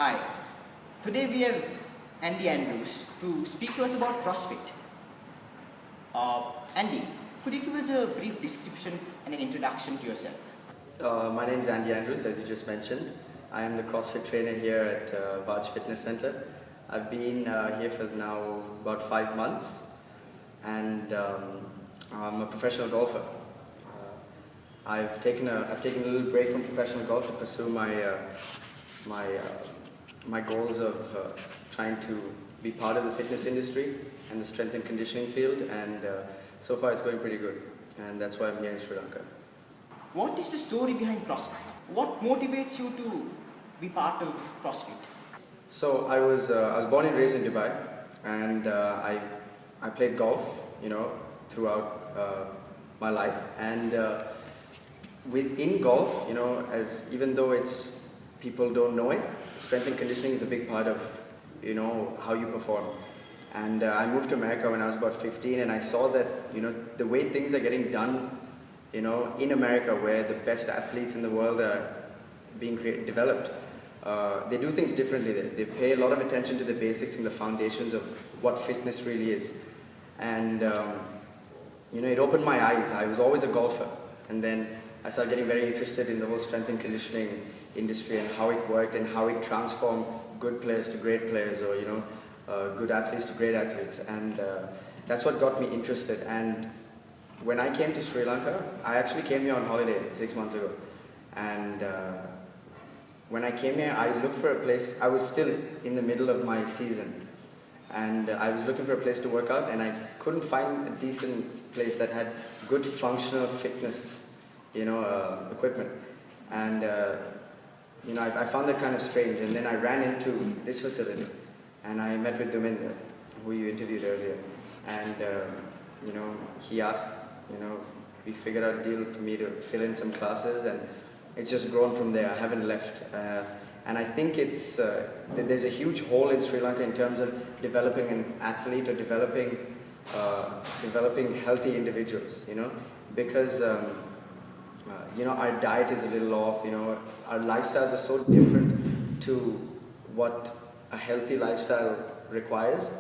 Hi, today we have Andy Andrews to speak to us about CrossFit. Andy, could you give us a brief description and an introduction to yourself? My name is Andy Andrews, as you just mentioned. I am the CrossFit trainer here at Vaaj Fitness Center. I've been here for now about 5 months, and I'm a professional golfer. I've taken a little break from professional golf to pursue my goals of trying to be part of the fitness industry and the strength and conditioning field, and so far it's going pretty good, and that's why I'm here in Sri Lanka. What is the story behind CrossFit? What motivates you to be part of CrossFit? So I was born and raised in Dubai, and I played golf, throughout my life, and within golf, as even though people don't know it, strength and conditioning is a big part of how you perform. And I moved to America when I was about 15, and I saw that the way things are getting done in America, where the best athletes in the world are being developed, they do things differently. They pay a lot of attention to the basics and the foundations of what fitness really is. And it opened my eyes. I was always a golfer, and then I started getting very interested in the whole strength and conditioning industry and how it worked and how it transformed good players to great players, or good athletes to great athletes, and that's what got me interested. And when I came to Sri Lanka, I actually came here on holiday 6 months ago, and when I came here, I looked for a place. I was still in the middle of my season, and I was looking for a place to work out, and I couldn't find a decent place that had good functional fitness equipment, and I found that kind of strange. And then I ran into this facility, and I met with Don Vimanga, who you interviewed earlier, and he asked, we figured out a deal for me to fill in some classes, and it's just grown from there. I haven't left, and I think there's a huge hole in Sri Lanka in terms of developing an athlete or developing healthy individuals, because our diet is a little off, our lifestyles are so different to what a healthy lifestyle requires,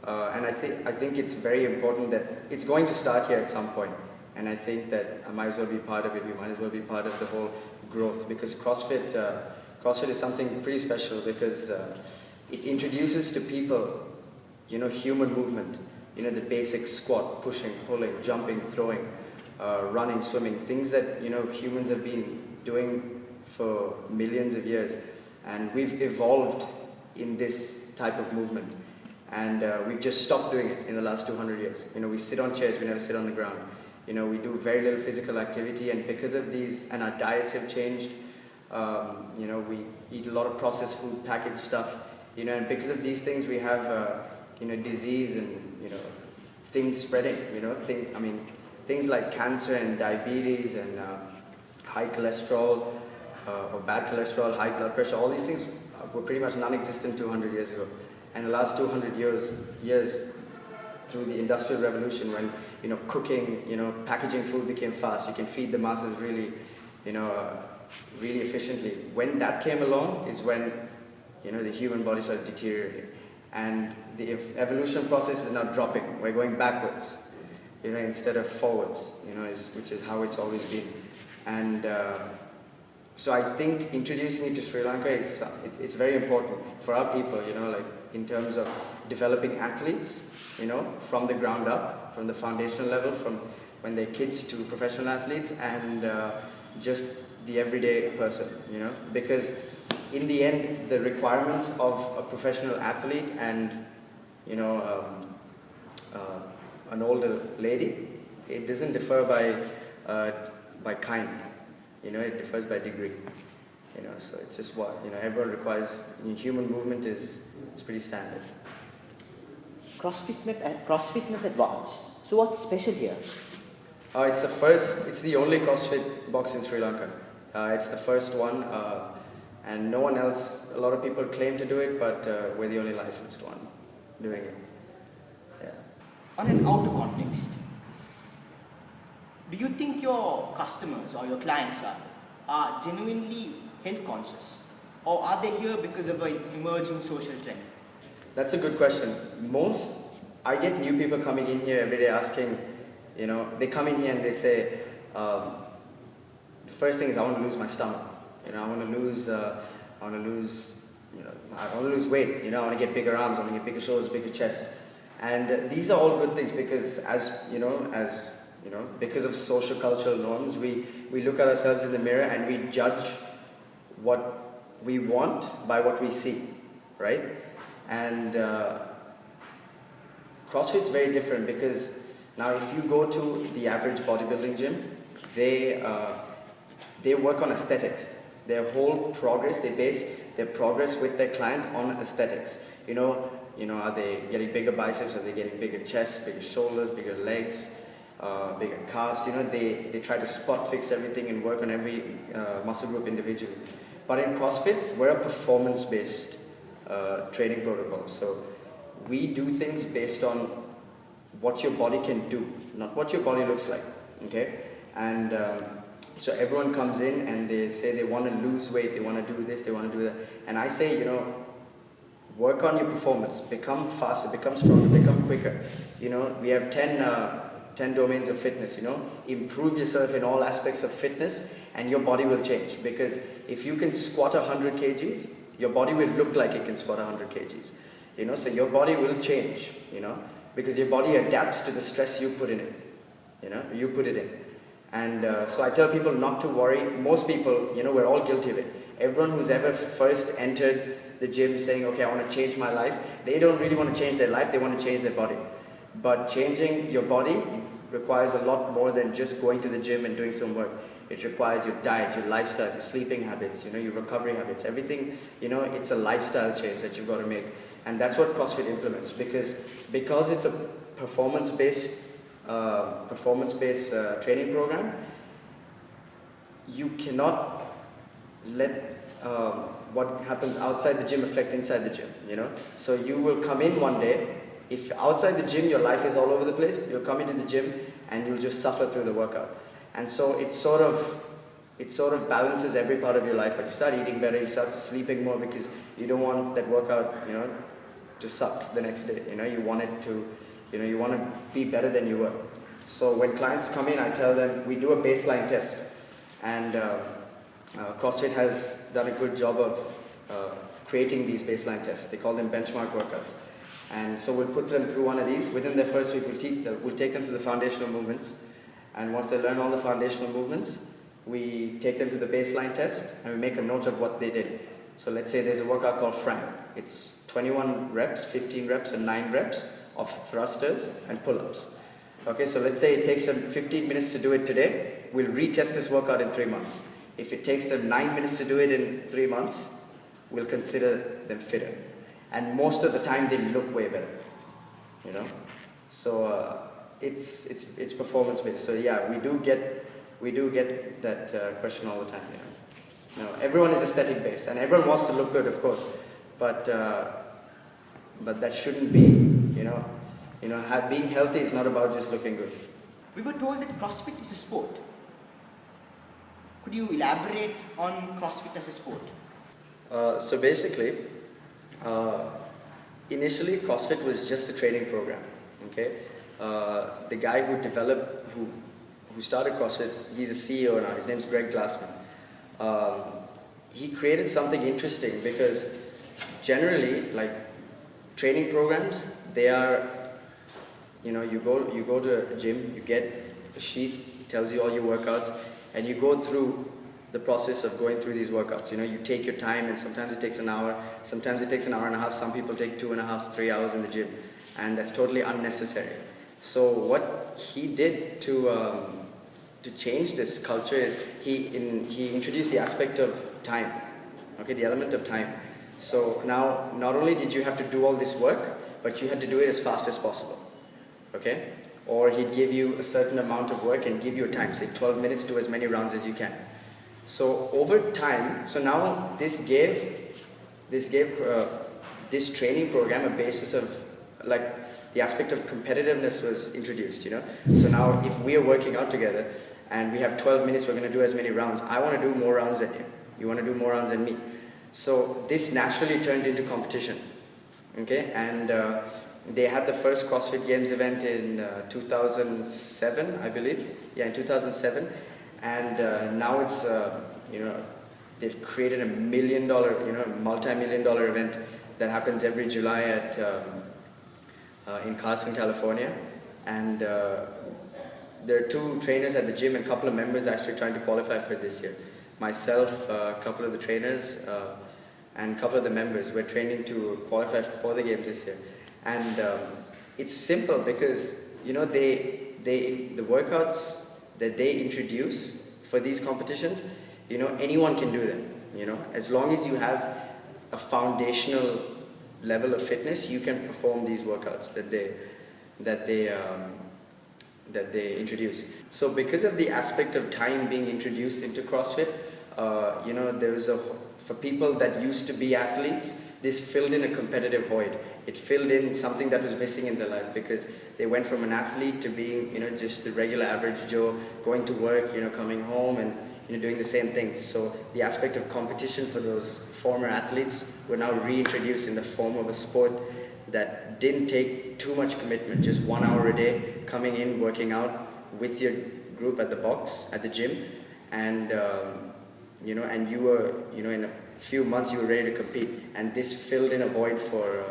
and I think it's very important that it's going to start here at some point, and I think that I might as well be part of it. We might as well be part of the whole growth, because CrossFit is something pretty special, because it introduces to people human movement, the basic squat, pushing, pulling, jumping, throwing, running, swimming, things that humans have been doing for millions of years, and we've evolved in this type of movement, and we've just stopped doing it in the last 200 years. We sit on chairs, we never sit on the ground. We do very little physical activity, and because of these, and our diets have changed, we eat a lot of processed food, packaged stuff, and because of these things we have disease and things spreading, things like cancer and diabetes and high cholesterol or bad cholesterol, high blood pressure. All these things were pretty much non-existent 200 years ago. And the last 200 years through the Industrial Revolution, when cooking, packaging food became fast, you can feed the masses really, really efficiently. When that came along is when the human body started deteriorating, and the evolution process is now dropping. We're going backwards, instead of forwards, which is how it's always been. And so I think introducing it to Sri Lanka it's very important for our people, in terms of developing athletes, from the ground up, from the foundational level, from when they're kids to professional athletes, and just the everyday person, because in the end, the requirements of a professional athlete and an older lady, it doesn't differ by kind, it differs by degree, so it's just what everyone requires. Human movement is pretty standard. CrossFitness at Vaaj. So what's special here? It's the only CrossFit box in Sri Lanka. It's the first one, and no one else. A lot of people claim to do it, but we're the only licensed one doing it. Yeah. On an outer context, do you think your customers, or your clients rather, are genuinely health conscious? Or are they here because of an emerging social trend? That's a good question. I get new people coming in here every day asking, they come in here and they say, the first thing is I want to lose my stomach. I want to lose weight. I want to get bigger arms, I want to get bigger shoulders, bigger chest. And these are all good things because because of social cultural norms, we look at ourselves in the mirror and we judge what we want by what we see, right? And CrossFit's very different because now if you go to the average bodybuilding gym, they work on aesthetics. Their whole progress, they base their progress with their client on aesthetics. Are they getting bigger biceps? Are they getting bigger chests, bigger shoulders, bigger legs, bigger calves? They try to spot fix everything and work on every muscle group individually. But in CrossFit, we're a performance-based training protocol. So we do things based on what your body can do, not what your body looks like. Okay, and so everyone comes in and they say they want to lose weight, they want to do this, they want to do that, and I say, work on your performance, become faster, become stronger, become quicker. We have 10 domains of fitness. Improve yourself in all aspects of fitness, and your body will change. Because if you can squat 100 kgs, your body will look like it can squat 100 kgs. So your body will change. Because your body adapts to the stress you put in it. You put it in. And so I tell people not to worry. Most people, we're all guilty of it. Everyone who's ever first entered the gym saying, okay, I want to change my life, they don't really want to change their life, they want to change their body. But changing your body requires a lot more than just going to the gym and doing some work. It requires your diet, your lifestyle, your sleeping habits, your recovery habits, everything. It's a lifestyle change that you've got to make. And that's what CrossFit implements, because it's a performance-based training program. You cannot let what happens outside the gym affect inside the gym, So you will come in one day, if outside the gym your life is all over the place, you'll come into the gym and you'll just suffer through the workout. And so it sort of balances every part of your life. But you start eating better, you start sleeping more because you don't want that workout, to suck the next day. You want it to, you want to be better than you were. So when clients come in, I tell them we do a baseline test, and CrossFit has done a good job of creating these baseline tests. They call them benchmark workouts. And so we'll put them through one of these. Within their first week, we'll take them to the foundational movements. And once they learn all the foundational movements, we take them to the baseline test and we make a note of what they did. So let's say there's a workout called Frank. It's 21 reps, 15 reps, and 9 reps of thrusters and pull-ups. Okay, so let's say it takes them 15 minutes to do it today. We'll retest this workout in 3 months. If it takes them 9 minutes to do it in 3 months, we'll consider them fitter. And most of the time they look way better, So it's performance based. So yeah, we do get that question all the time. Everyone is aesthetic based, and everyone wants to look good, of course, but that shouldn't be. Being healthy is not about just looking good. We were told that CrossFit is a sport. Could you elaborate on CrossFit as a sport? So basically, initially CrossFit was just a training program. Okay, the guy who started CrossFit, he's a CEO now. His name's Greg Glassman. He created something interesting because generally, like training programs, they are, you go to a gym, you get a sheet, it tells you all your workouts, and you go through the process of going through these workouts. You take your time, and sometimes it takes an hour, sometimes it takes an hour and a half, some people take 2.5, 3 hours in the gym, and that's totally unnecessary. So what he did to change this culture is he introduced the aspect of time, okay, the element of time. So now, not only did you have to do all this work, but you had to do it as fast as possible, okay? Or he'd give you a certain amount of work and give you a time, say 12 minutes, do as many rounds as you can. So over time, so now this gave this training program a basis of, like, the aspect of competitiveness was introduced, So now if we are working out together and we have 12 minutes, we're going to do as many rounds. I want to do more rounds than you. You want to do more rounds than me. So this naturally turned into competition. Okay, and they had the first CrossFit Games event in 2007, I believe. Yeah, in 2007, and now it's they've created $1 million, multi-million-dollar event that happens every July at in Carson, California, and there are 2 trainers at the gym and a couple of members actually trying to qualify for it this year. Myself, a couple of the trainers, and a couple of the members, we're training to qualify for the games this year. And it's simple because the workouts that they introduce for these competitions, anyone can do them. As long as you have a foundational level of fitness, you can perform these workouts that they introduce. So because of the aspect of time being introduced into CrossFit, for people that used to be athletes, this filled in a competitive void. It filled in something that was missing in their life, because they went from an athlete to being, just the regular average Joe, going to work, coming home and doing the same things. So the aspect of competition for those former athletes were now reintroduced in the form of a sport that didn't take too much commitment, just 1 hour a day, coming in, working out with your group at the box, at the gym, and and you were, in a few months you were ready to compete. And this filled in a void for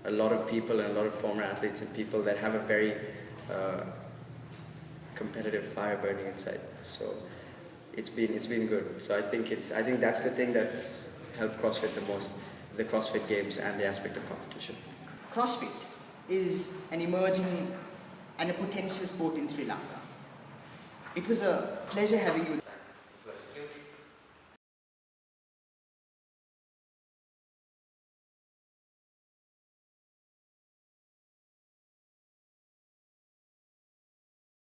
a lot of people and a lot of former athletes and people that have a very competitive fire burning inside. So it's been good. So I think that's the thing that's helped CrossFit the most, the CrossFit Games and the aspect of competition. CrossFit is an emerging and a potential sport in Sri Lanka. It was a pleasure having you.